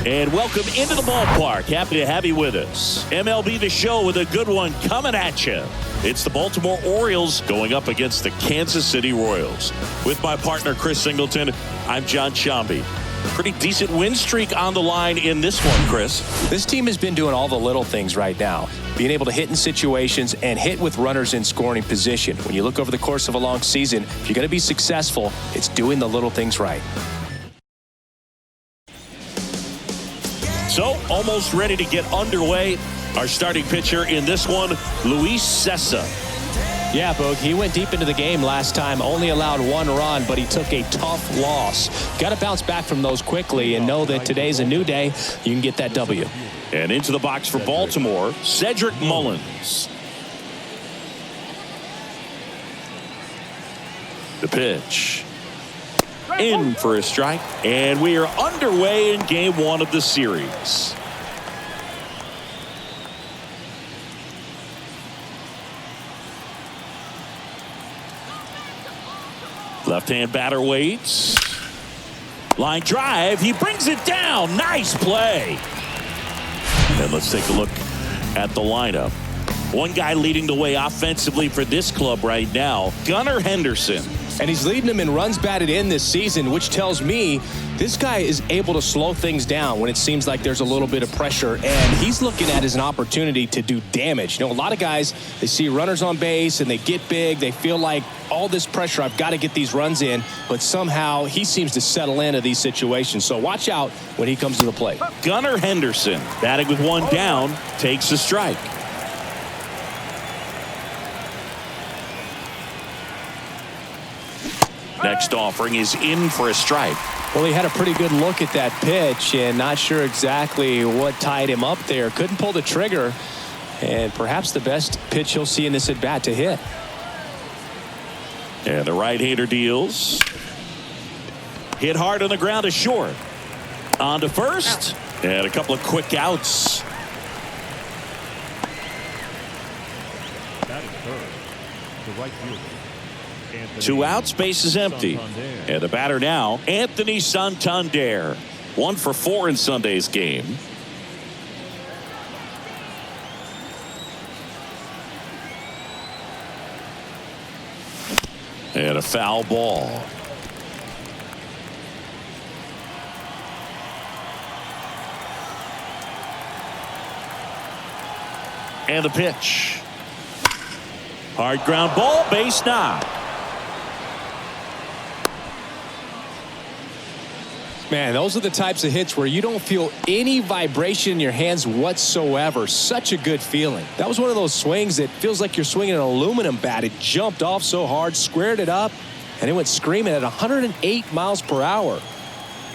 And welcome into the ballpark. Happy to have you with us. MLB The Show with a good one coming at you. It's the Baltimore Orioles going up against the Kansas City Royals. With my partner, Chris Singleton, I'm John Shambi. Pretty decent win streak on the line in this one, Chris. This team has been doing all the little things right now. Being able to hit in situations and hit with runners in scoring position. When you look over the course of a long season, if you're going to be successful, it's doing the little things right. So, almost ready to get underway. Our starting pitcher in this one, Luis CESSA. Yeah, Boog, he went deep into the game last time, only allowed 1 run, but he took a tough loss. Got to bounce back from those quickly and know that today's a new day. You can get that W. And into the box for Baltimore, Cedric Mullins. The pitch. In for a strike, and we are underway in game 1 of the series. Left-hand batter waits. Line drive, he brings it down. Nice play. And let's take a look at the lineup. One guy leading the way offensively for this club right now, Gunnar Henderson. And he's leading them in runs batted in this season, which tells me this guy is able to slow things down when it seems like there's a little bit of pressure. And he's looking at it as an opportunity to do damage. You know, a lot of guys, they see runners on base and they get big. They feel like all this pressure, I've got to get these runs in. But somehow he seems to settle into these situations. So watch out when he comes to the plate. Gunnar Henderson, batting with 1 down, takes a strike. Next offering is in for a strike. Well, he had a pretty good look at that pitch and not sure exactly what tied him up there. Couldn't pull the trigger, and perhaps the best pitch he'll see in this at bat to hit. And the right-hander deals. Hit hard on the ground to short. On to first, and a couple of quick outs. That is third. The right fielder. 2 outs, base is empty. And the batter now, Anthony Santander. 1 for 4 in Sunday's game. And a foul ball. And the pitch. Hard ground ball, base knock. Man, those are the types of hits where you don't feel any vibration in your hands whatsoever. Such a good feeling. That was one of those swings that feels like you're swinging an aluminum bat. It jumped off so hard, squared it up, and it went screaming at 108 miles per hour.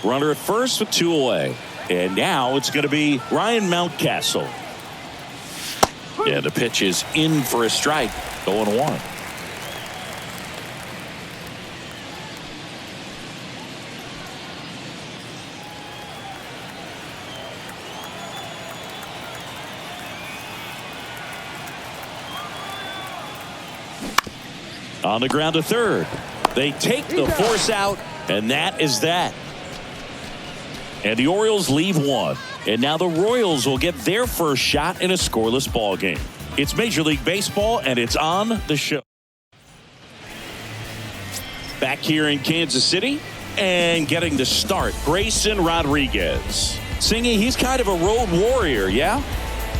Runner at first with 2 away. And now it's going to be Ryan Mountcastle. Yeah, the pitch is in for a strike. 0-1. On the ground to third. They take the force out, and that is that. And the Orioles leave 1. And now the Royals will get their first shot in a scoreless ball game. It's Major League Baseball, and it's on the show. Back here in Kansas City, and getting the start, Grayson Rodriguez. Singy, he's kind of a road warrior, yeah?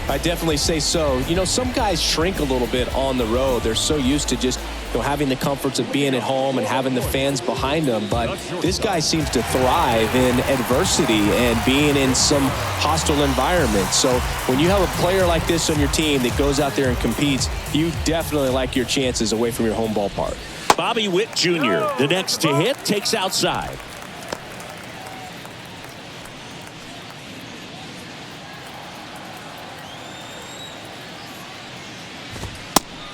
I definitely say so. You know, some guys shrink a little bit on the road. They're so used to just having the comforts of being at home and having the fans behind them. But this guy seems to thrive in adversity and being in some hostile environment. So when you have a player like this on your team that goes out there and competes, you definitely like your chances away from your home ballpark. Bobby Witt Jr., the next to hit, takes outside.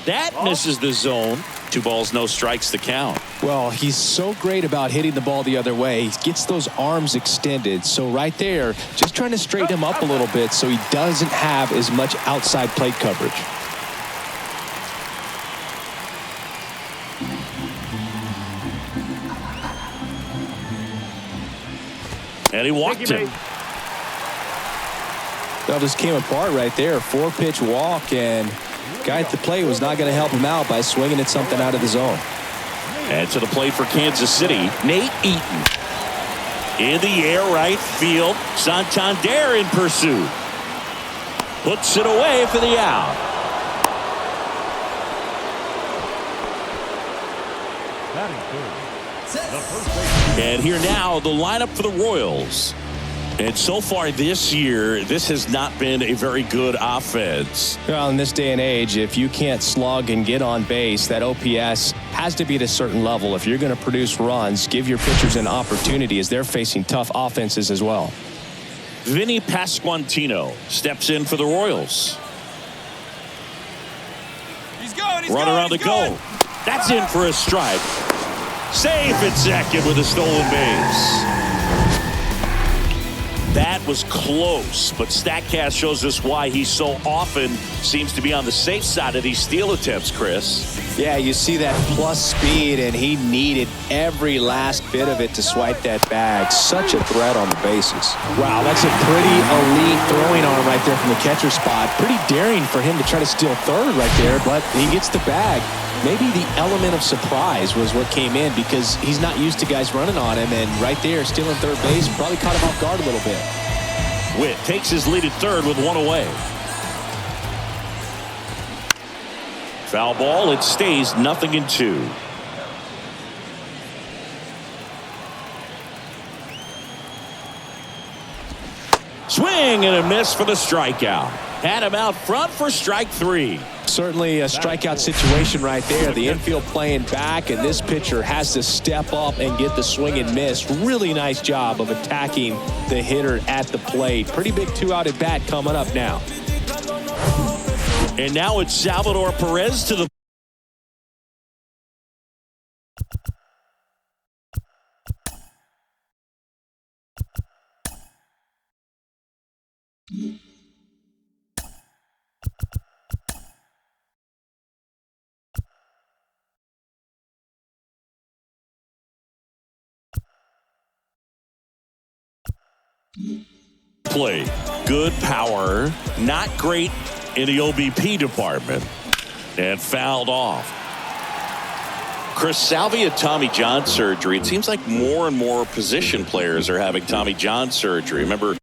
That misses the zone. 2 balls, no strikes to count. Well, he's so great about hitting the ball the other way. He gets those arms extended. So right there, just trying to straighten him up a little bit so he doesn't have as much outside plate coverage. And he walked him. Well, this came apart right there. 4-pitch walk, and guy at the plate was not going to help him out by swinging at something out of the zone. And to the plate for Kansas City, Nate Eaton. In the air, right field. Santander in pursuit. Puts it away for the out. And here now, the lineup for the Royals. And so far this year, this has not been a very good offense. Well, in this day and age, if you can't slug and get on base, that OPS has to be at a certain level. If you're going to produce runs, give your pitchers an opportunity as they're facing tough offenses as well. Vinny Pasquantino steps in for the Royals. He's going. Runner on the go. That's in for a strike. Safe at second with a stolen base. That was close, but StatCast shows us why he so often seems to be on the safe side of these steal attempts, Chris. Yeah, you see that plus speed, and he needed every last bit of it to swipe that bag. Such a threat on the bases. Wow, that's a pretty elite throwing arm right there from the catcher spot. Pretty daring for him to try to steal third right there, but he gets the bag. Maybe the element of surprise was what came in because he's not used to guys running on him, and right there, stealing third base probably caught him off guard a little bit. Witt takes his lead at third with one away. Foul ball, it stays 0-2. Swing and a miss for the strikeout. Had him out front for strike 3. Certainly a strikeout situation right there. The infield playing back, and this pitcher has to step up and get the swing and miss. Really nice job of attacking the hitter at the plate. Pretty big 2-out at bat coming up now. And now it's Salvador Perez to the plate. Good power, not great in the OBP department, and fouled off. Chris, Salvi had Tommy John surgery. It seems like more and more position players are having Tommy John surgery. Remember,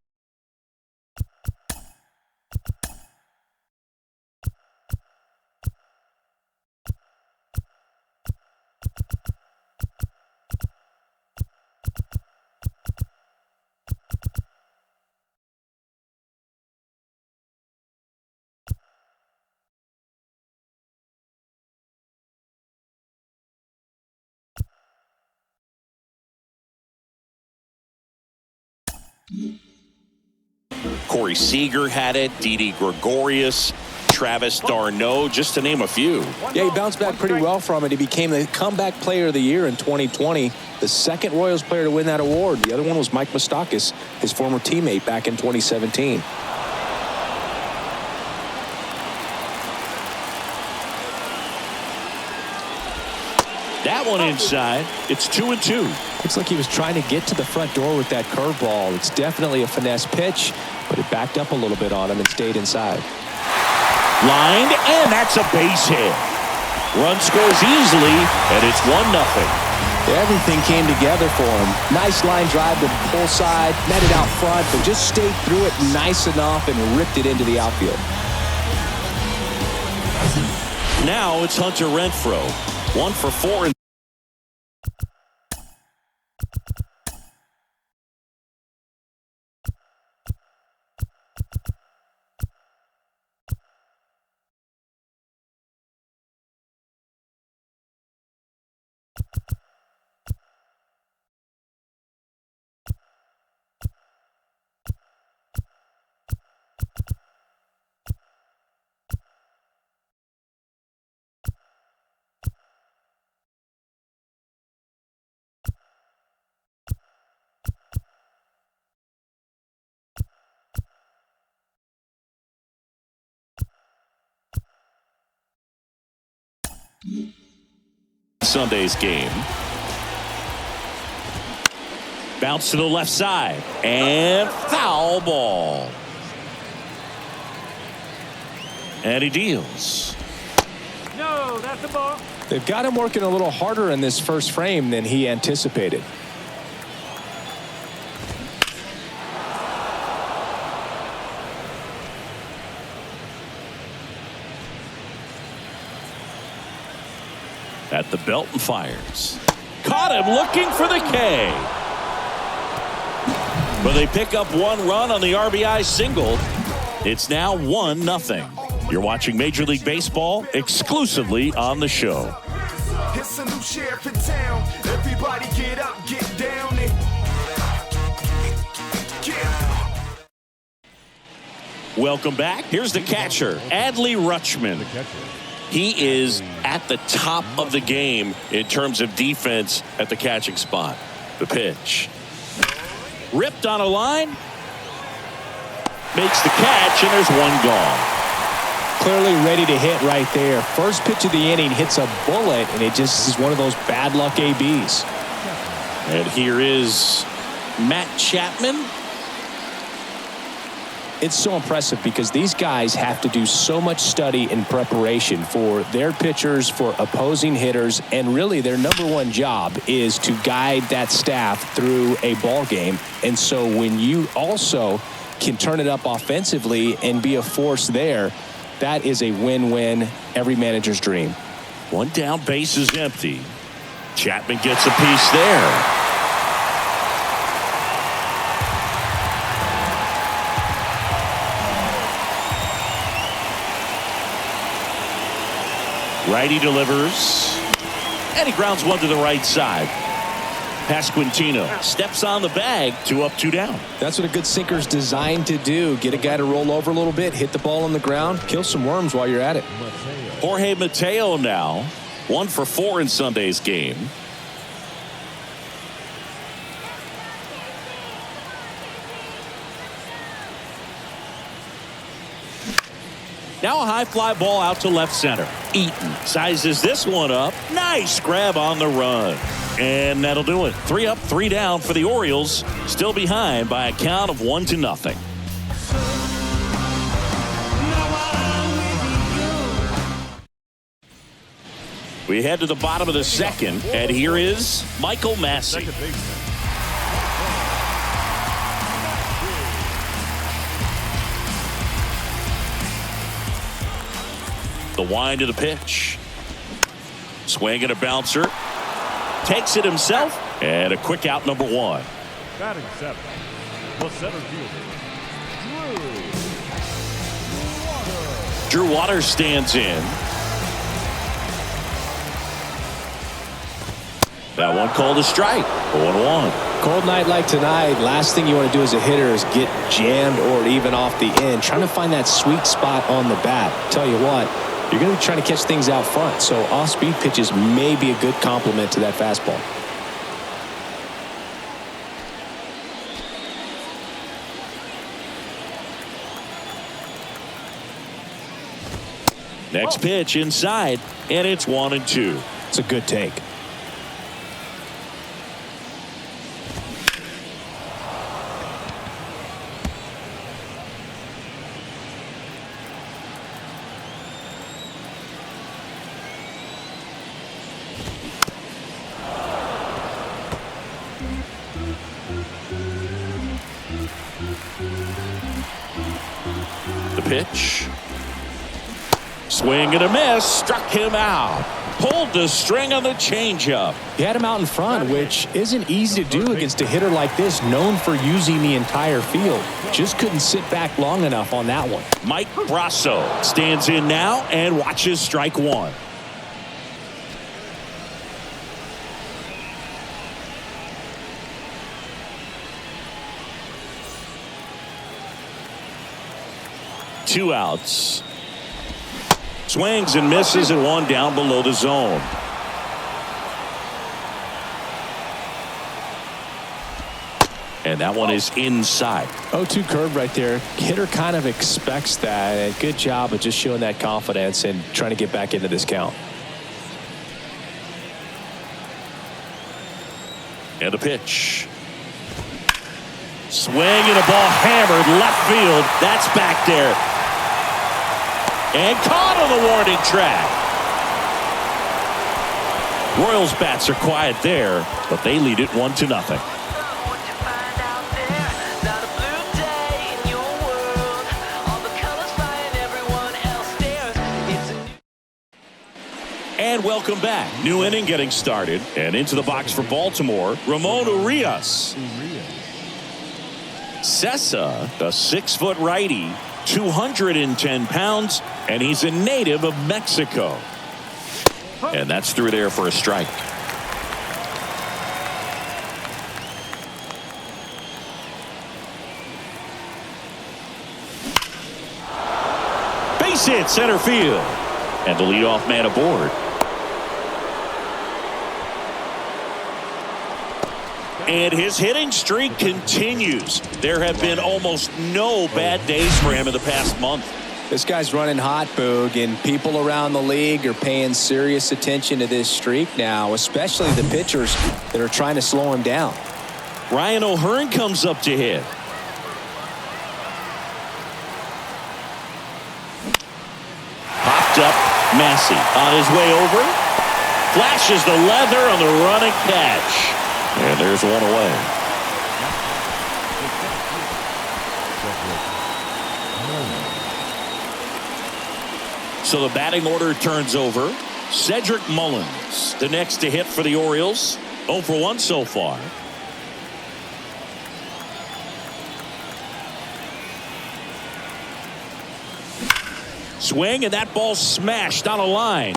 Corey Seager had it, Didi Gregorius, Travis d'Arnaud, just to name a few. Yeah, he bounced back pretty well from it. He became the comeback player of the year in 2020, the second Royals player to win that award. The other one was Mike Moustakas, his former teammate back in 2017. That one inside. It's 2-2. Looks like he was trying to get to the front door with that curveball. It's definitely a finesse pitch, but it backed up a little bit on him and stayed inside. Lined, and that's a base hit. Run scores easily, and it's 1-0. Everything came together for him. Nice line drive to the pull side, met it out front, but just stayed through it nice enough and ripped it into the outfield. Now it's Hunter Renfroe. 1 for 4. Sunday's game. Bounce to the left side and foul ball. And he deals. No, that's a ball. They've got him working a little harder in this first frame than he anticipated. At the belt and fires. Caught him looking for the K. But they pick up one run on the RBI single. It's now 1-0. You're watching Major League Baseball exclusively on the show. It's a new sheriff in town. Everybody get up, get down and Welcome back. Here's the catcher, Adley Rutschman. He is at the top of the game in terms of defense at the catching spot. The pitch. Ripped on a line. Makes the catch, and there's one gone. Clearly ready to hit right there. First pitch of the inning hits a bullet, and it just is one of those bad luck ABs. And here is Matt Chapman. It's so impressive because these guys have to do so much study and preparation for their pitchers, for opposing hitters, and really their number one job is to guide that staff through a ball game. And so when you also can turn it up offensively and be a force there, that is a win-win, every manager's dream. One down, base is empty. Chapman gets a piece there. Righty delivers, and he grounds one to the right side. Pasquantino steps on the bag, 2 up, 2 down. That's what a good sinker's designed to do. Get a guy to roll over a little bit, hit the ball on the ground, kill some worms while you're at it. Jorge Mateo now, 1 for 4 in Sunday's game. Now a high fly ball out to left center. Eaton sizes this one up. Nice grab on the run. And that'll do it. 3 up, 3 down for the Orioles. Still behind by a count of 1-0. We head to the bottom of the second, and here is Michael Massey. The wind of the pitch. Swing and a bouncer. Takes it himself. And a quick out, number 1. Batting 7. The center fielder, Drew Waters stands in. That one called a strike. 0-1. Cold night like tonight, last thing you want to do as a hitter is get jammed or even off the end. Trying to find that sweet spot on the bat. Tell you what, you're going to be trying to catch things out front, so off-speed pitches may be a good complement to that fastball. Next pitch inside, and it's 1-2. It's a good take. The pitch. Swing and a miss. Struck him out. Pulled the string on the changeup. He had him out in front, which isn't easy to do against a hitter like this, known for using the entire field. Just couldn't sit back long enough on that one. Mike Brasso stands in now and watches strike 1. Two outs. Swings and misses and one down below the zone. And that one is inside. 0-2 curve right there. Hitter kind of expects that. And good job of just showing that confidence and trying to get back into this count. And a pitch. Swing and a ball hammered left field. That's back there. And caught on the warning track. Royals bats are quiet there, but they lead it 1-0. And welcome back. New inning getting started. And into the box for Baltimore, Ramon Urias. CESSA, the 6-foot righty, 210 pounds, and he's a native of Mexico. And that's through there for a strike. Base hit center field. And the leadoff man aboard. And his hitting streak continues. There have been almost no bad days for him in the past month. This guy's running hot, Boog, and people around the league are paying serious attention to this streak now, especially the pitchers that are trying to slow him down. Ryan O'Hearn comes up to hit. Popped up, Massey on his way over. Flashes the leather on the running catch. And there's one away. So the batting order turns over. Cedric Mullins, the next to hit for the Orioles. 0 for 1 so far. Swing, and that ball smashed on a line.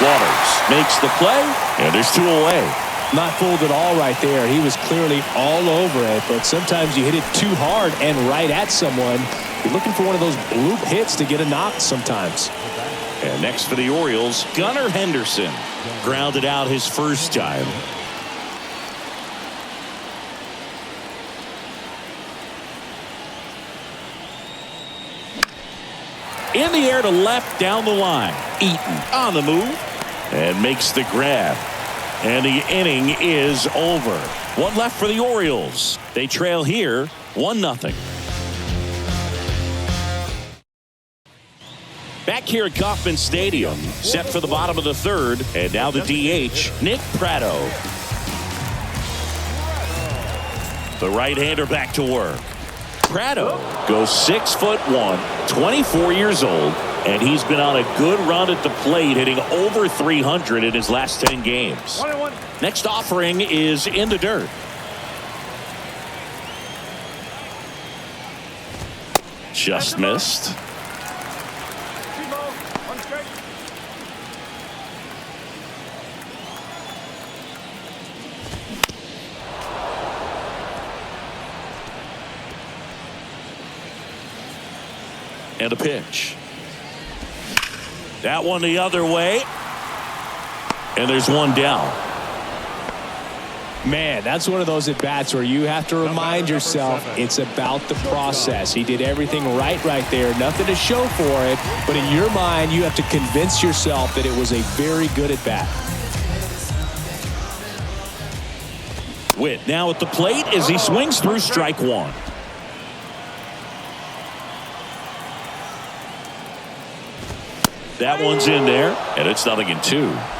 Waters makes the play, and there's 2 away. Not fooled at all right there. He was clearly all over it, but sometimes you hit it too hard and right at someone. You're looking for one of those bloop hits to get a knock sometimes. And next for the Orioles, Gunnar Henderson. Grounded out his first time. In the air to left down the line. Eaton on the move and makes the grab. And the inning is over. 1 left for the Orioles. They trail here 1-0. Back here at Kauffman Stadium, set for the bottom of the 3rd, and now the DH, Nick Pratto. The right-hander back to work. Pratto goes 6'1", 24 years old, and he's been on a good run at the plate, hitting over 300 in his last 10 games. Next offering is in the dirt. Just missed. And a pitch. That one the other way. And there's one down. Man, that's one of those at-bats where you have to remind yourself it's about the process. He did everything right there. Nothing to show for it. But in your mind, you have to convince yourself that it was a very good at-bat. Witt now at the plate as he swings through strike 1. That one's in there, and it's 0-2.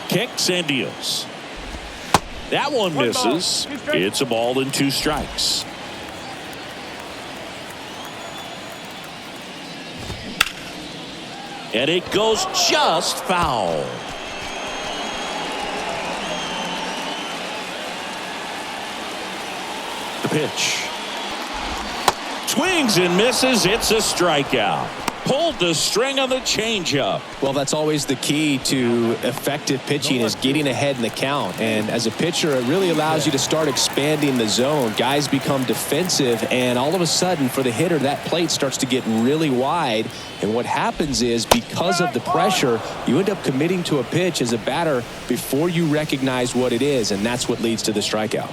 Kicks and deals. That one misses. It's a ball and 2 strikes. And it goes just foul. The pitch. Swings and misses. It's a strikeout. Pulled the string on the changeup. Well, that's always the key to effective pitching, is getting ahead in the count. And as a pitcher, it really allows you to start expanding the zone. Guys become defensive, and all of a sudden, for the hitter, that plate starts to get really wide. And what happens is, because of the pressure, you end up committing to a pitch as a batter before you recognize what it is, and that's what leads to the strikeout.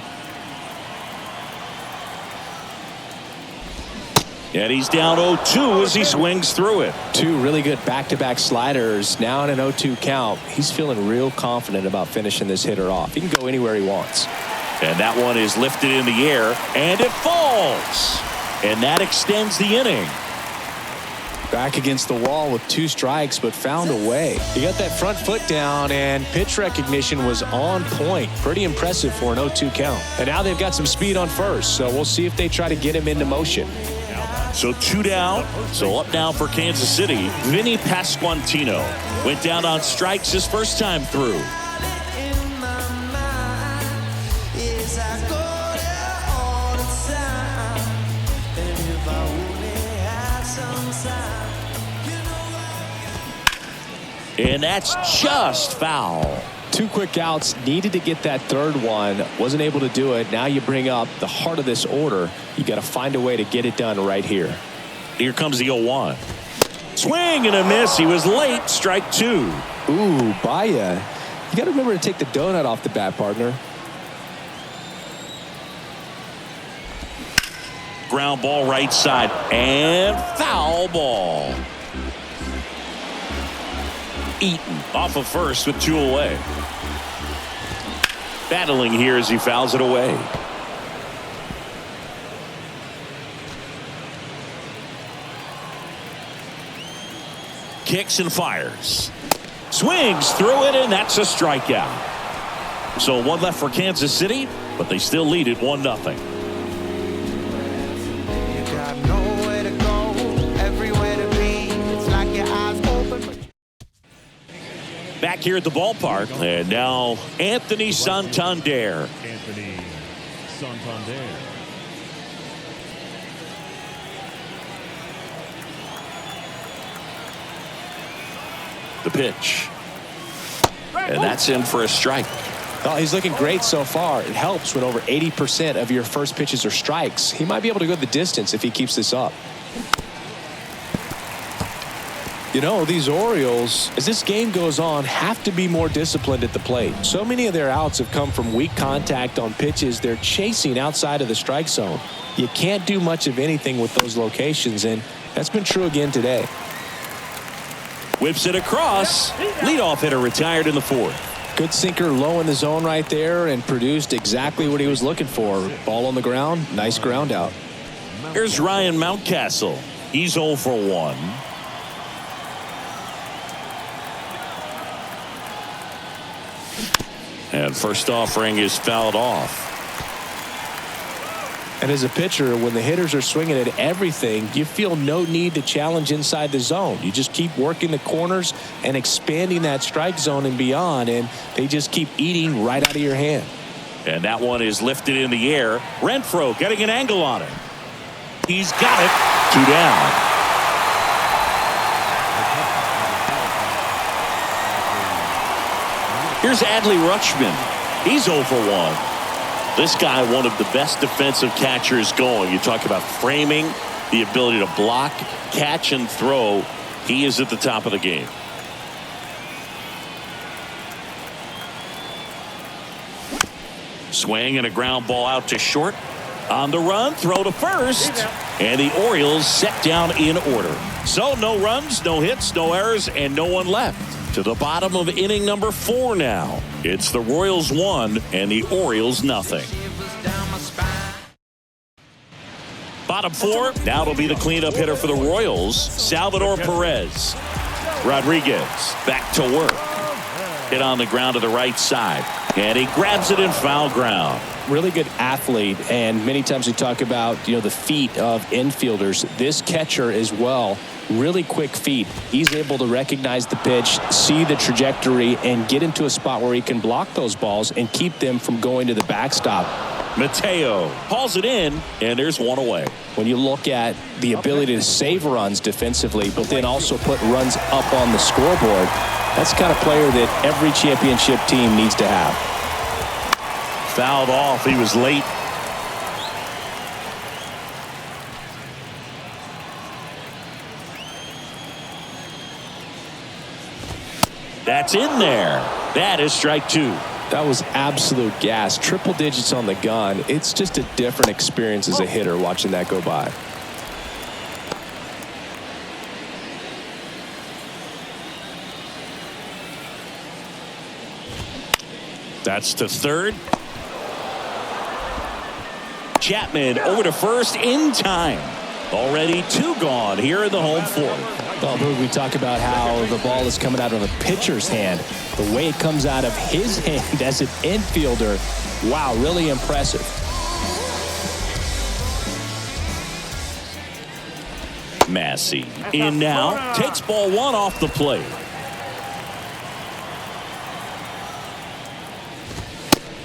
And he's down 0-2 as he swings through it. 2 really good back-to-back sliders. Now in an 0-2 count. He's feeling real confident about finishing this hitter off. He can go anywhere he wants. And that one is lifted in the air, and it falls. And that extends the inning. Back against the wall with 2 strikes, but found a way. He got that front foot down, and pitch recognition was on point. Pretty impressive for an 0-2 count. And now they've got some speed on first, so we'll see if they try to get him into motion. So 2 down. So up now for Kansas City. Vinny Pasquantino went down on strikes his first time through. And that's just foul. 2 quick outs, needed to get that third one, wasn't able to do it. Now you bring up the heart of this order. You got to find a way to get it done right here. Here comes the 0-1. Swing and a miss. He was late. Strike 2. Ooh, Baya. You got to remember to take the donut off the bat, partner. Ground ball right side and foul ball. Eaton off of first with 2 away. Battling here as he fouls it away. Kicks and fires. Swings through it, and that's a strikeout. So 1 left for Kansas City, but they still lead it 1-0. Back here at the ballpark, and now Anthony Santander. Anthony Santander. The pitch. And that's in for a strike. Oh, he's looking great so far. It helps when over 80% of your first pitches are strikes. He might be able to go the distance if he keeps this up. You know, these Orioles, as this game goes on, have to be more disciplined at the plate. So many of their outs have come from weak contact on pitches they're chasing outside of the strike zone. You can't do much of anything with those locations, and that's been true again today. Whips it across. Leadoff hitter retired in the 4th. Good sinker low in the zone right there and produced exactly what he was looking for. Ball on the ground, nice ground out. Here's Ryan Mountcastle. He's 0 for 1. And first offering is fouled off. And as a pitcher, when the hitters are swinging at everything, you feel no need to challenge inside the zone. You just keep working the corners and expanding that strike zone and beyond, and they just keep eating right out of your hand. And that one is lifted in the air. Renfroe getting an angle on it. He's got it. 2 down. Here's Adley Rutschman. He's 0 for 1. This guy, one of the best defensive catchers going. You talk about framing, the ability to block, catch, and throw. He is at the top of the game. Swing and a ground ball out to short. On the run, throw to first. And the Orioles set down in order. So no runs, no hits, no errors, and no one left. To the bottom of inning number 4 now. It's the Royals 1 and the Orioles nothing. Bottom 4. Now it'll be the cleanup hitter for the Royals, Salvador Perez. Rodriguez back to work. Hit on the ground to the right side. And he grabs it in foul ground. Really good athlete, and many times we talk about, the feet of infielders. This catcher as well, really quick feet. He's able to recognize the pitch, see the trajectory, and get into a spot where he can block those balls and keep them from going to the backstop. Mateo hauls it in, and there's 1 away. When you look at the ability to save runs defensively, but then also put runs up on the scoreboard, that's the kind of player that every championship team needs to have. Fouled off. He was late. That's in there. That is strike 2. That was absolute gas. Triple digits on the gun. It's just a different experience as a hitter watching that go by. That's to third. Chapman over to first in time. Already 2 gone here in the home 4th. Well, Boog, we talk about how the ball is coming out of a pitcher's hand. The way it comes out of his hand as an infielder, wow, really impressive. Massey in now, takes ball one off the plate.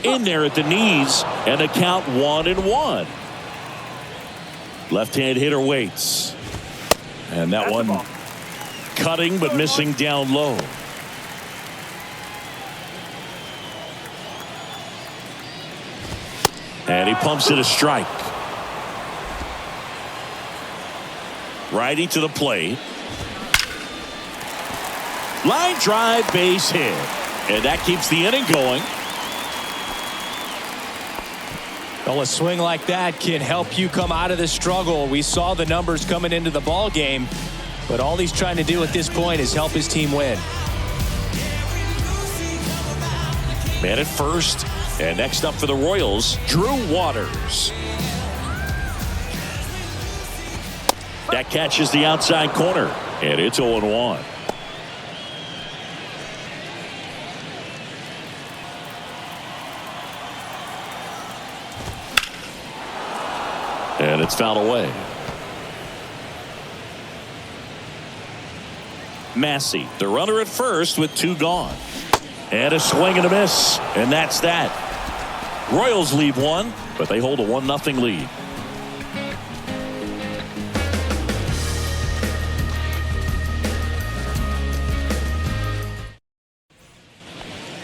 In there at the knees, and the count 1-1. Left-hand hitter waits. And that one cutting but missing down low. And he pumps it a strike. Righty to the plate. Line drive, base hit. And that keeps the inning going. Well, a swing like that can help you come out of the struggle. We saw the numbers coming into the ball game, but all he's trying to do at this point is help his team win. Man at first, and next up for the Royals, Drew Waters. That catches the outside corner, and it's 0-1. And it's fouled away. Massey, the runner at first with 2 gone. And a swing and a miss. And that's that. Royals leave 1, but they hold a 1-0 lead.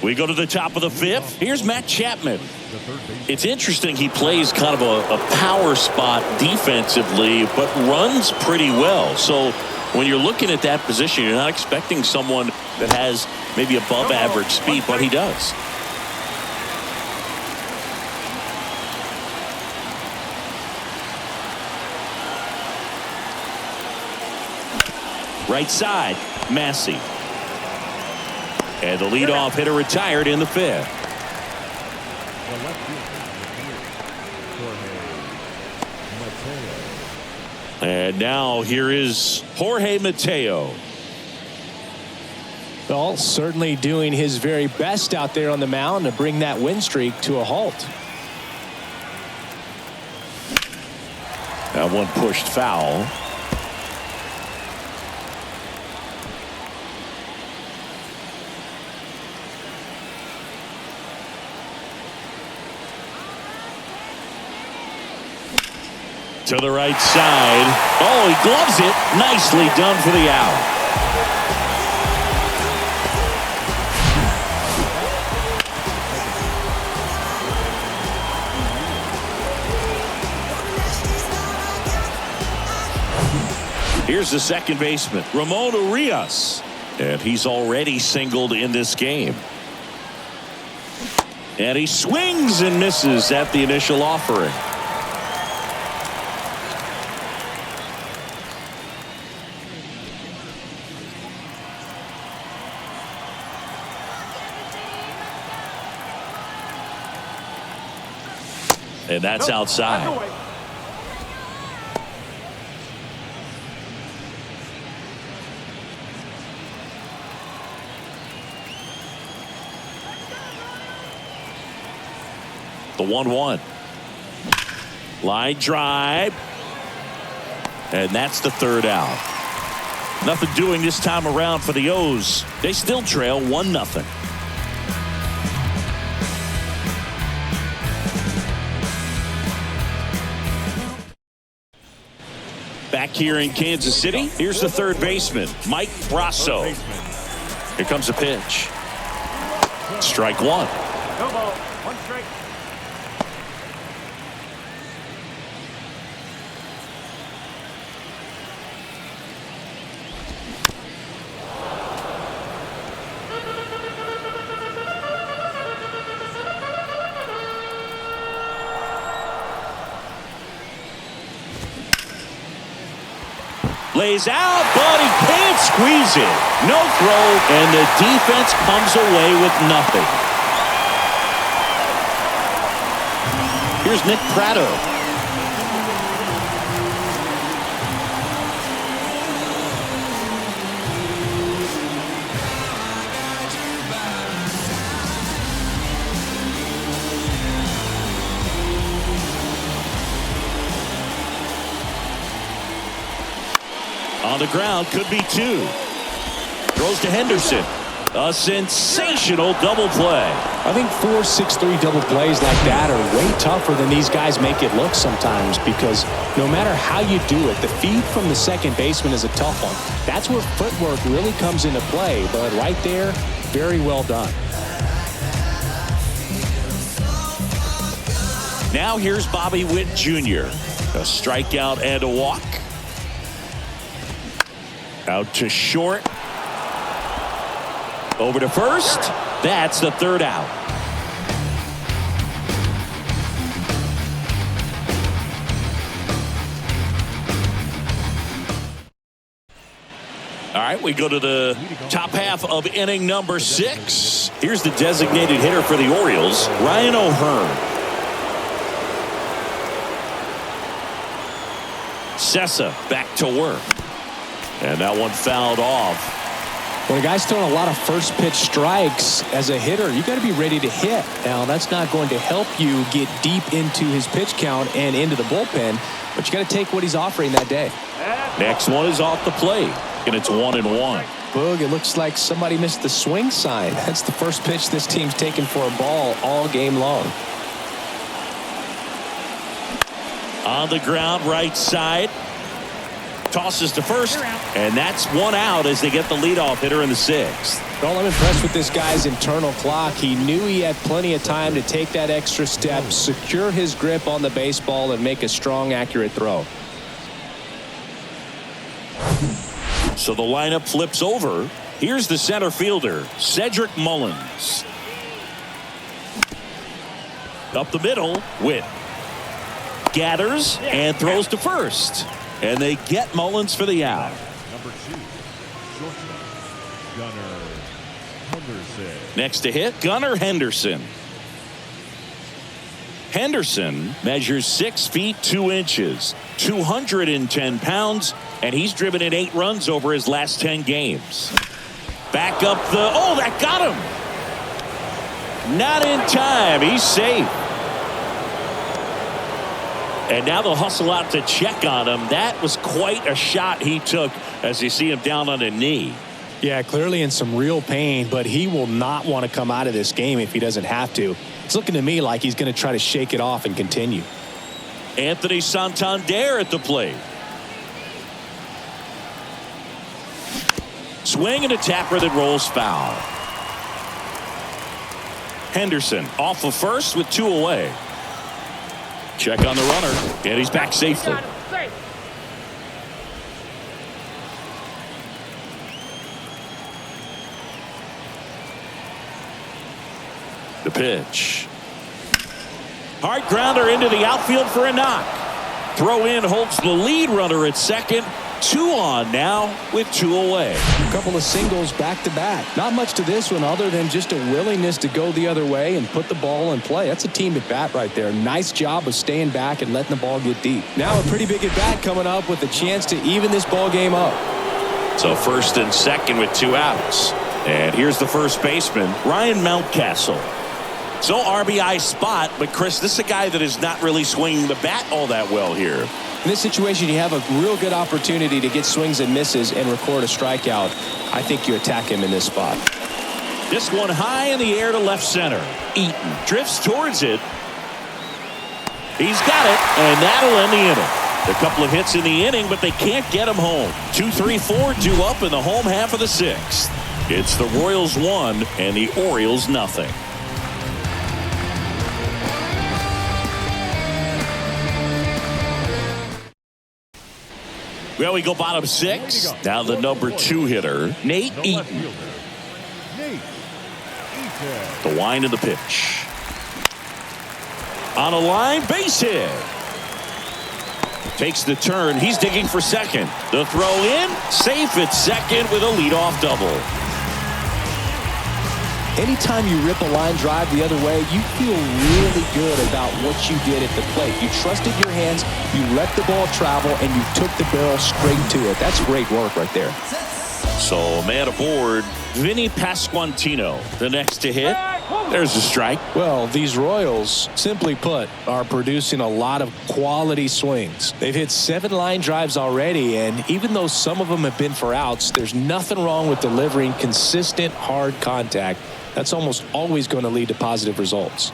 We go to the top of the 5th. Here's Matt Chapman. It's interesting, he plays kind of a power spot defensively, but runs pretty well. So when you're looking at that position, you're not expecting someone that has maybe above average speed, but he does. Right side, Massey. And the leadoff hitter retired in the 5th. And now here is Jorge Mateo. Well, certainly doing his very best out there on the mound to bring that win streak to a halt. That one pushed foul. To the right side. Oh, he gloves it. Nicely done for the out. Here's the second baseman, Ramon Urias. And he's already singled in this game. And he swings and misses at the initial offering. And that's outside. The 1-1. Line drive. And that's the 3rd out. Nothing doing this time around for the O's. They still trail 1-0. Back here in Kansas City, here's the 3rd baseman, Mike Brasso. Here comes a pitch. Strike 1. No ball. 1 strike. Lays out, but he can't squeeze it. No throw, and the defense comes away with nothing. Here's Nick Pratto. On the ground, could be 2. Throws to Henderson. A sensational double play. I think 4-6-3 double plays like that are way tougher than these guys make it look sometimes, because no matter how you do it, the feed from the second baseman is a tough one. That's where footwork really comes into play, but right there, very well done. Now here's Bobby Witt Jr. A strikeout and a walk. Out to short. Over to first. That's the 3rd out. All right, we go to the top half of inning number 6. Here's the designated hitter for the Orioles, Ryan O'Hearn. CESSA back to work. And that one fouled off. When a guy's throwing a lot of first pitch strikes as a hitter, you got to be ready to hit. Now, that's not going to help you get deep into his pitch count and into the bullpen, but you got to take what he's offering that day. Next one is off the plate, and it's 1-1. Boog, it looks like somebody missed the swing sign. That's the first pitch this team's taken for a ball all game long. On the ground, right side. Tosses to first, and that's 1 out as they get the leadoff hitter in the 6th. Well, I'm impressed with this guy's internal clock. He knew he had plenty of time to take that extra step, secure his grip on the baseball, and make a strong, accurate throw. So the lineup flips over. Here's the center fielder, Cedric Mullins. Up the middle, Witt. Gathers and throws to first. And they get Mullins for the out. Number 2, shortstop, Gunnar Henderson. Next to hit, Gunnar Henderson. Henderson measures 6 feet 2 inches, 210 pounds, and he's driven in 8 runs over his last 10 games. Back up the, oh, that got him. Not in time, he's safe. And now they'll hustle out to check on him. That was quite a shot he took as you see him down on a knee. Yeah, clearly in some real pain, but he will not want to come out of this game if he doesn't have to. It's looking to me like he's going to try to shake it off and continue. Anthony Santander at the plate. Swing and a tapper that rolls foul. Henderson off of first with 2 away. Check on the runner, and he's back safely. The pitch. Hard grounder into the outfield for a knock. Throw in holds the lead runner at second. 2 on now with 2 away. A couple of singles back to back. Not much to this one other than just a willingness to go the other way and put the ball in play. That's a team at bat right there. Nice job of staying back and letting the ball get deep. Now a pretty big at bat coming up with a chance to even this ball game up. So first and second with 2 outs. And here's the first baseman, Ryan Mountcastle. So RBI spot, but Chris, this is a guy that is not really swinging the bat all that well here. In this situation, you have a real good opportunity to get swings and misses and record a strikeout. I think you attack him in this spot. This one high in the air to left center. Eaton drifts towards it. He's got it, and that'll end the inning. A couple of hits in the inning, but they can't get him home. 2-3-4 due up in the home half of the 6th. It's the Royals 1 and the Orioles nothing. Well, we go bottom 6. Now the number 2 hitter, Nate Eaton. The wind of the pitch. On a line, base hit. Takes the turn. He's digging for second. The throw in, safe at second with a leadoff double. Anytime you rip a line drive the other way, you feel really good about what you did at the plate. You trusted your hands, you let the ball travel, and you took the barrel straight to it. That's great work right there. So man aboard, Vinny Pasquantino, the next to hit. There's a strike. Well, these Royals, simply put, are producing a lot of quality swings. They've hit 7 line drives already, and even though some of them have been for outs, there's nothing wrong with delivering consistent, hard contact. That's almost always going to lead to positive results.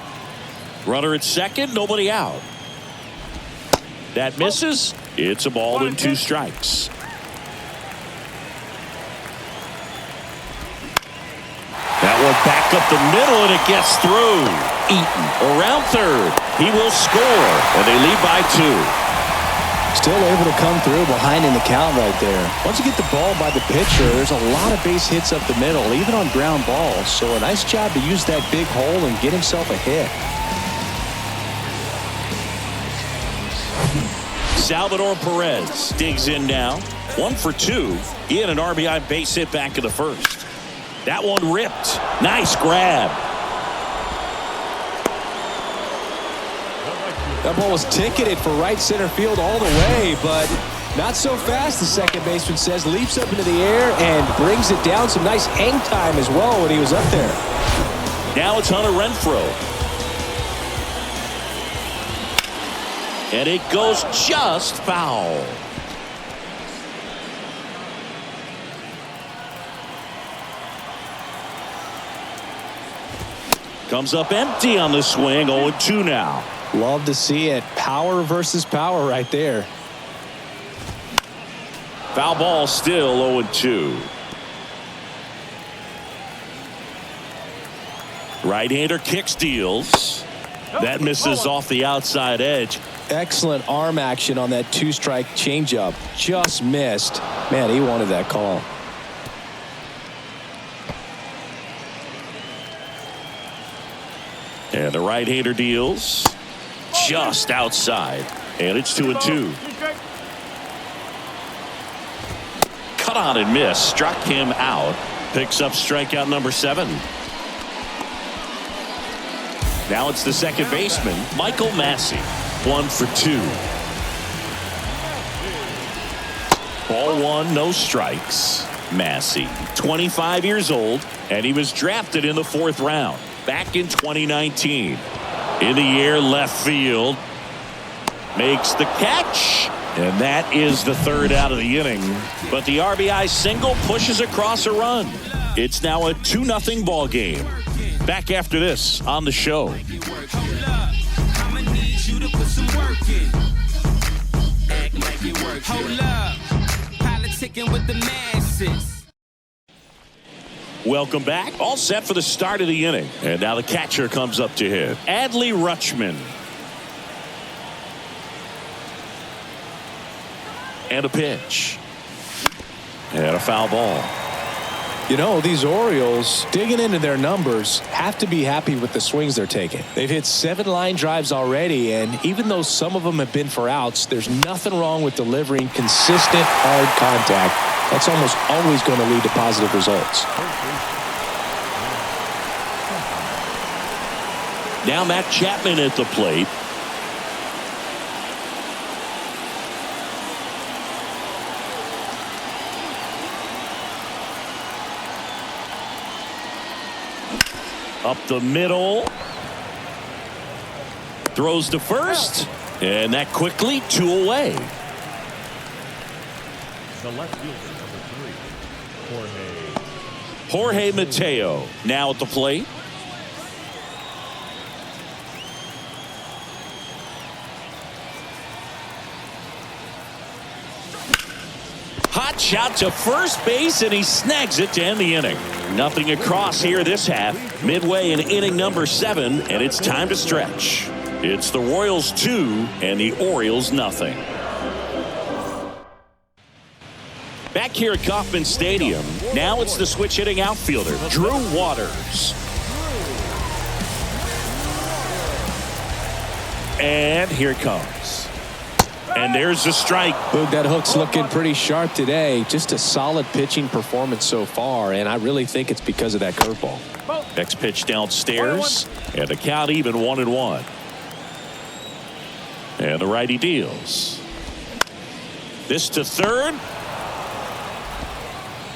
Runner at second, nobody out. That misses. It's a ball and 2 strikes. That one back up the middle, and it gets through. Eaton around third. He will score, and they lead by 2. Still able to come through behind in the count right there. Once you get the ball by the pitcher, there's a lot of base hits up the middle, even on ground balls. So a nice job to use that big hole and get himself a hit. Salvador Perez digs in now. 1 for 2. He had an RBI base hit back in the first. That one ripped. Nice grab. That ball was ticketed for right center field all the way, but not so fast, the second baseman says. Leaps up into the air and brings it down. Some nice hang time as well when he was up there. Now it's Hunter Renfroe. And it goes just foul. Comes up empty on the swing. 0-2 now. Love to see it. Power versus power right there. Foul ball, still 0-2. Right-hander kicks, deals. That misses off the outside edge. Excellent arm action on that 2-strike changeup. Just missed. Man, he wanted that call. And the right-hander deals just outside. And it's 2-2. Cut on and miss. Struck him out. Picks up strikeout number 7. Now it's the second baseman, Michael Massey. 1 for 2. Ball 1, no strikes. Massey, 25 years old, and he was drafted in the 4th round back in 2019. In the air, left field. Makes the catch. And that is the 3rd out of the inning. But the RBI single pushes across a run. It's now a 2-0 ball game. Back after this on the show. Welcome back. All set for the start of the inning. And now the catcher comes up to hit. Adley Rutschman. And a pitch. And a foul ball. You know, these Orioles, digging into their numbers, have to be happy with the swings they're taking. They've hit 7 line drives already, and even though some of them have been for outs, there's nothing wrong with delivering consistent, hard contact. That's almost always going to lead to positive results. Now Matt Chapman at the plate. Up the middle. Throws to first. And that quickly 2 away. The left fielder, number 3, Jorge Mateo now at the plate. Hot shot to first base, and he snags it to end the inning. Nothing across here this half. Midway in inning number 7, and it's time to stretch. It's the Royals 2 and the Orioles nothing. Back here at Kauffman Stadium, now it's the switch hitting outfielder, Drew Waters. And here it comes. And there's the strike. Boog, that hook's looking pretty sharp today. Just a solid pitching performance so far, and I really think it's because of that curveball. Next pitch downstairs, and the count even 1-1. And the righty deals. This to third.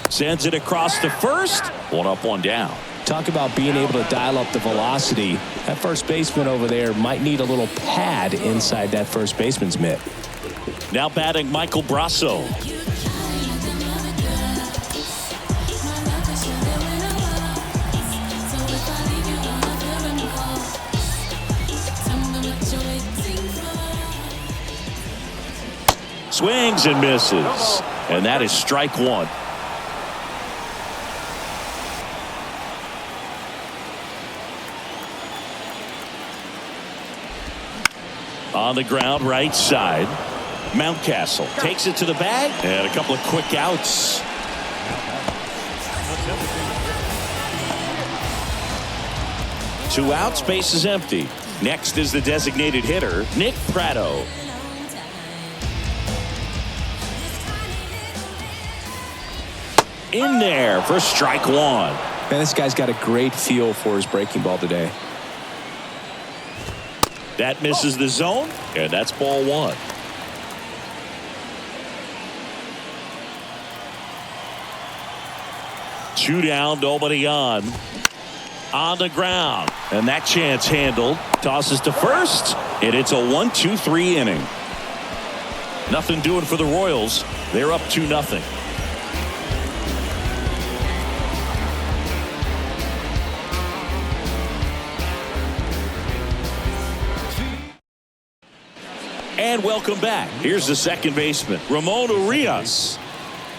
Sends it across to first. 1 up, 1 down. Talk about being able to dial up the velocity. That first baseman over there might need a little pad inside that first baseman's mitt. Now batting Michael Brasso. Swings and misses. And that is strike one. On the ground, right side. Mountcastle takes it to the bag, and a couple of quick outs. Two outs, base is empty. Next is the designated hitter, Nick Pratto. In there for strike one. Man, this guy's got a great feel for his breaking ball today. That misses the zone, and that's ball one. Two down, nobody on. On the ground, and that chance handled. Tosses to first, and it's a 1-2-3 inning. Nothing doing for the Royals. They're up 2-0. And welcome back. Here's the second baseman, Ramon Urias.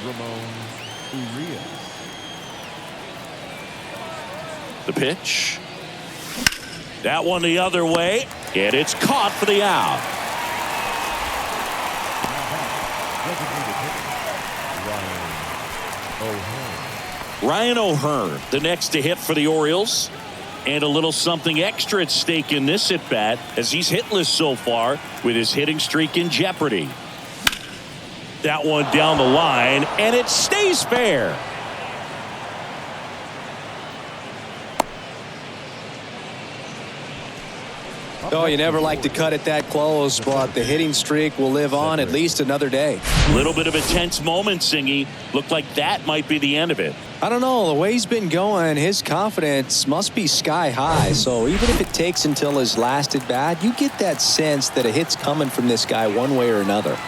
Ramon Urias. The pitch. That one the other way, and it's caught for the out. Ryan O'Hearn, the next to hit for the Orioles. And a little something extra at stake in this at-bat as he's hitless so far with his hitting streak in jeopardy. That one down the line, and it stays fair. Oh, you never like to cut it that close, but the hitting streak will live on at least another day. Little bit of a tense moment, Singy. Looked like that might be the end of it. I don't know. The way he's been going, his confidence must be sky high. So even if it takes until his last at bat, you get that sense that a hit's coming from this guy one way or another.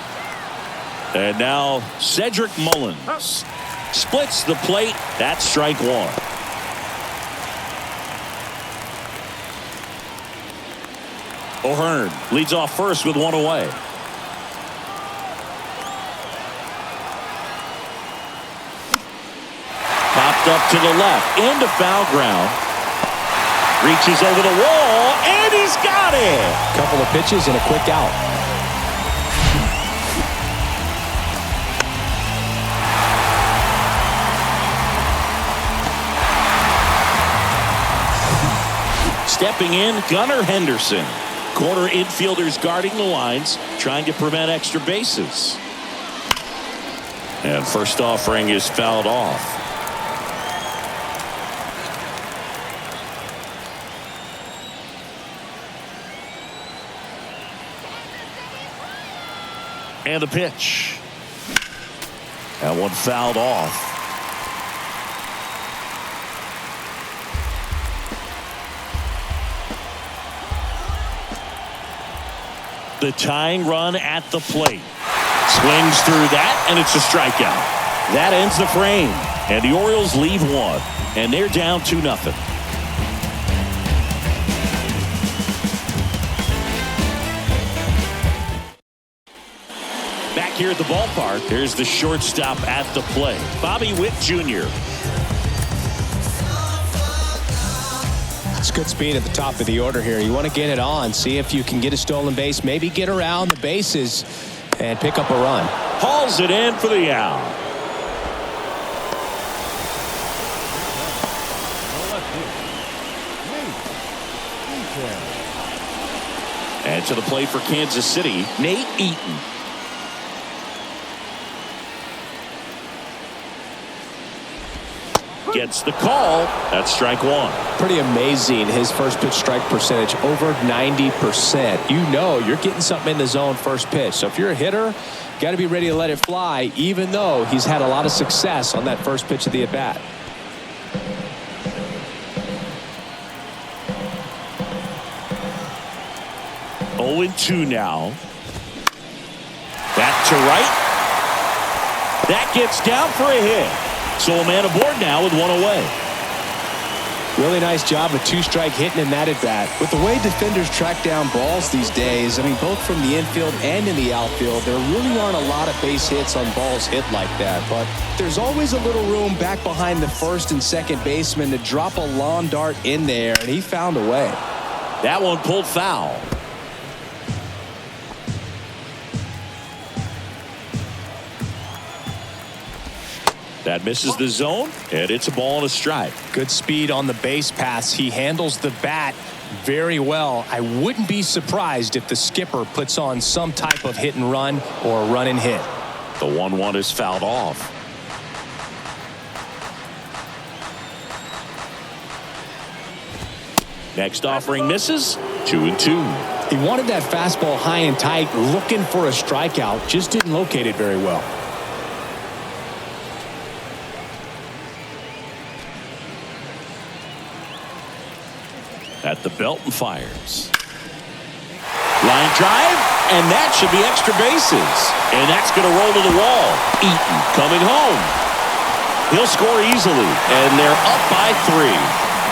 And now Cedric Mullins splits the plate. That's strike one. O'Hearn leads off first with one away. Popped up to the left into foul ground. Reaches over the wall, and he's got it. Couple of pitches and a quick out. Stepping in, Gunnar Henderson. Corner infielders guarding the lines, trying to prevent extra bases. And first offering is fouled off. And the pitch. That one fouled off. The tying run at the plate. Swings through that, and it's a strikeout. That ends the frame, and the Orioles leave one, and they're down 2-0. Back here at the ballpark, there's the shortstop at the plate, Bobby Witt Jr. It's good speed at the top of the order here. You want to get it on, see if you can get a stolen base, maybe get around the bases and pick up a run. Hauls it in for the out. And to the plate for Kansas City, Nate Eaton. Gets the call. That's strike one. Pretty amazing, his first pitch strike percentage, over 90%. You know you're getting something in the zone first pitch. So if you're a hitter, got to be ready to let it fly, even though he's had a lot of success on that first pitch of the at-bat. 0-2 now. Back to right. That gets down for a hit. So a man aboard now with one away. Really nice job with two-strike hitting in that at-bat. With the way defenders track down balls these days, I mean, both from the infield and in the outfield, there really aren't a lot of base hits on balls hit like that. But there's always a little room back behind the first and second baseman to drop a lawn dart in there, and he found a way. That one pulled foul. That misses the zone, and it's a ball and a strike. Good speed on the base pass. He handles the bat very well. I wouldn't be surprised if the skipper puts on some type of hit and run or run and hit. The 1-1 is fouled off. Next offering misses. 2-2. He wanted that fastball high and tight, looking for a strikeout. Just didn't locate it very well. At the belt and fires. Line drive, and that should be extra bases. And that's going to roll to the wall. Eaton coming home. He'll score easily, and they're up by 3.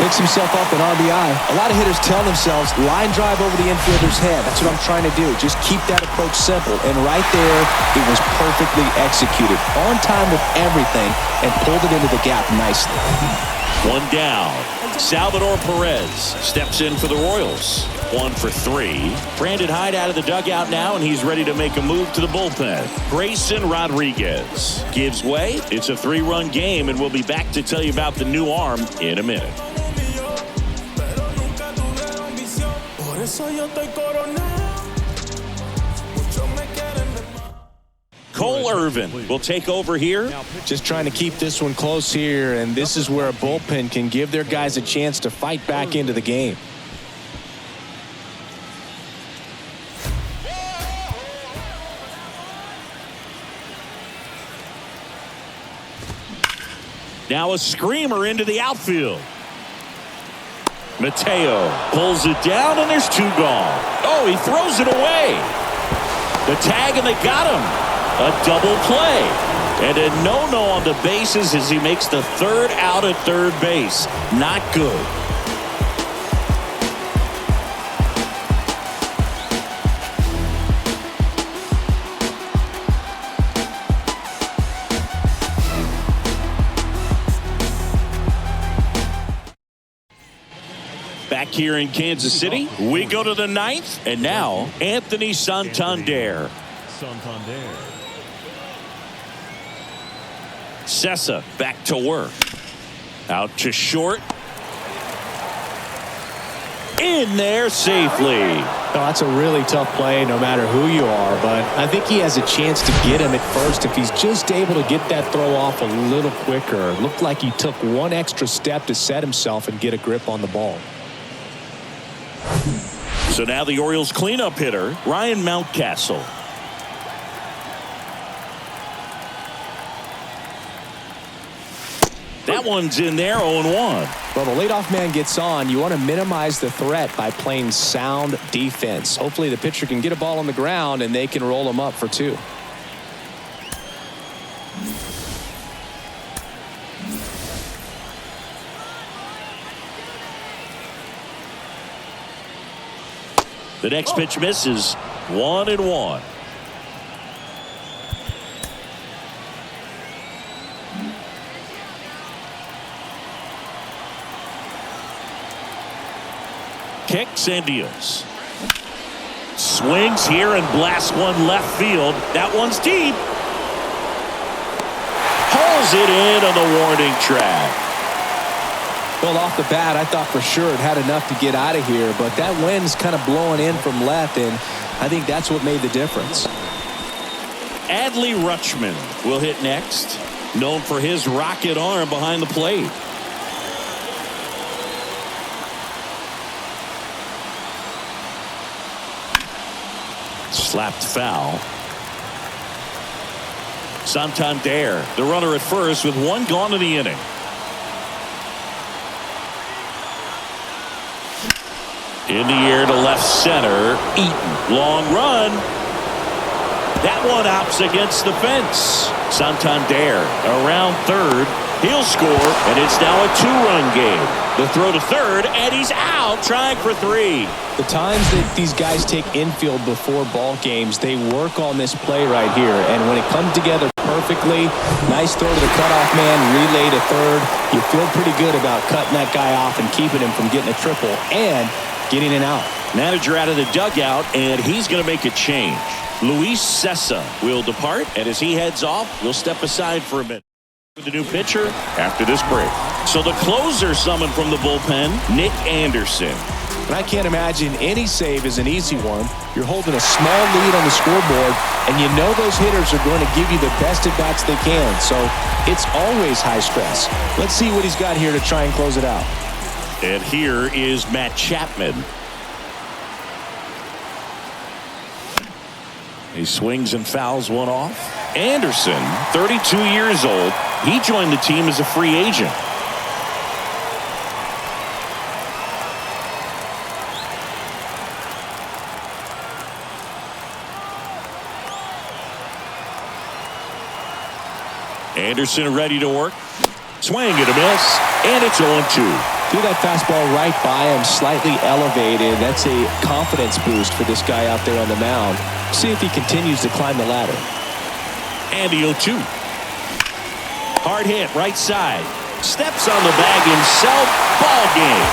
Picks himself up an RBI. A lot of hitters tell themselves, line drive over the infielder's head. That's what I'm trying to do. Just keep that approach simple. And right there, it was perfectly executed. On time with everything, and pulled it into the gap nicely. One down. Salvador Perez steps in for the Royals. 1 for 3. Brandon Hyde out of the dugout now, and he's ready to make a move to the bullpen. Grayson Rodriguez gives way. It's a 3-run game, and we'll be back to tell you about the new arm in a minute. Cole Irvin will take over here. Just trying to keep this one close here, and this is where a bullpen can give their guys a chance to fight back into the game. Now a screamer into the outfield. Mateo pulls it down, and there's 2 gone. Oh, he throws it away. The tag, and they got him. A double play. And a no-no on the bases as he makes the 3rd out at third base. Not good. Back here in Kansas City, we go to the 9th, and now Anthony Santander. CESSA back to work. Out to short. In there safely. Oh, that's a really tough play no matter who you are, but I think he has a chance to get him at first if he's just able to get that throw off a little quicker. It looked like he took one extra step to set himself and get a grip on the ball. So now the Orioles cleanup hitter, Ryan Mountcastle. That one's in there, 0-1. Well, the leadoff man gets on. You want to minimize the threat by playing sound defense. Hopefully the pitcher can get a ball on the ground and they can roll him up for 2. The next pitch misses. 1-1. Kicks and deals. Swings here and blasts one left field. That one's deep. Pulls it in on the warning track. Well, off the bat, I thought for sure it had enough to get out of here, but that wind's kind of blowing in from left, and I think that's what made the difference. Adley Rutschman will hit next. Known for his rocket arm behind the plate. Slapped foul. Santander, the runner at first with 1 gone in the inning. In the air to left center. Eaton. Long run. That one opts against the fence. Santander around third. He'll score, and it's now a two-run game. The throw to third, and he's out trying for three. The times that these guys take infield before ball games, they work on this play right here. And when it comes together perfectly, nice throw to the cutoff man, relay to third. You feel pretty good about cutting that guy off and keeping him from getting a triple and getting an out. Manager out of the dugout, and he's going to make a change. CESSA will depart, and as he heads off, we'll step aside for a minute. The new pitcher after this break. So the closer summoned from the bullpen, Nick Anderson. And I can't imagine any save is an easy one. You're holding a small lead on the scoreboard, and you know those hitters are going to give you the best at-bats they can. So it's always high stress. Let's see what he's got here to try and close it out. And here is Matt Chapman. He swings and fouls one off. Anderson, 32 years old. He joined the team as a free agent. Anderson ready to work. Swing and a miss. And it's 0-2. Threw that fastball right by him, slightly elevated. That's a confidence boost for this guy out there on the mound. See if he continues to climb the ladder. And the 0-2. Hard hit, right side. Steps on the bag himself. Ball game.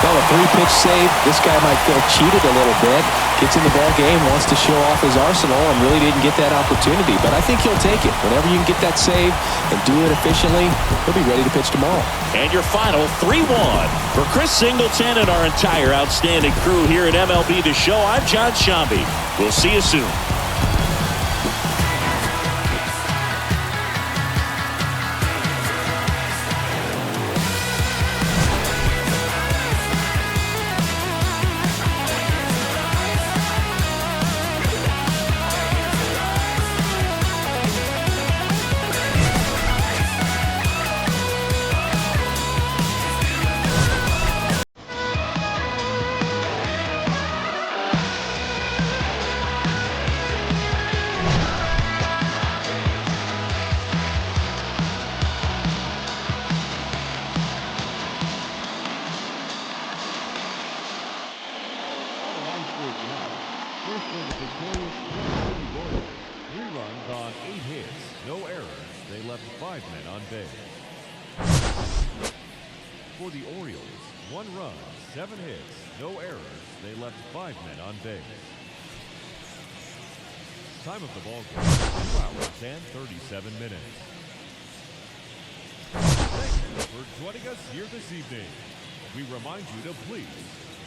Well, a three-pitch save. This guy might feel cheated a little bit. Gets in the ball game, wants to show off his arsenal, and really didn't get that opportunity. But I think he'll take it. Whenever you can get that save and do it efficiently, he'll be ready to pitch tomorrow. And your final 3-1. For Chris Singleton and our entire outstanding crew here at MLB The Show, I'm John Shambi. We'll see you soon. First for the victorious Kansas City Royals. 3 runs on 8 hits, no errors. They left 5 men on base. For the Orioles, 1 run, 7 hits, no errors. They left 5 men on base. Time of the ball game, 2 hours and 37 minutes. Thank you for joining us here this evening. We remind you to please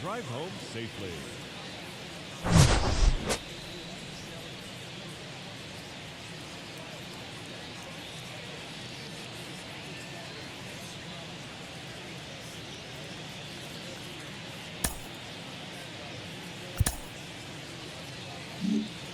drive home safely. Mm-hmm.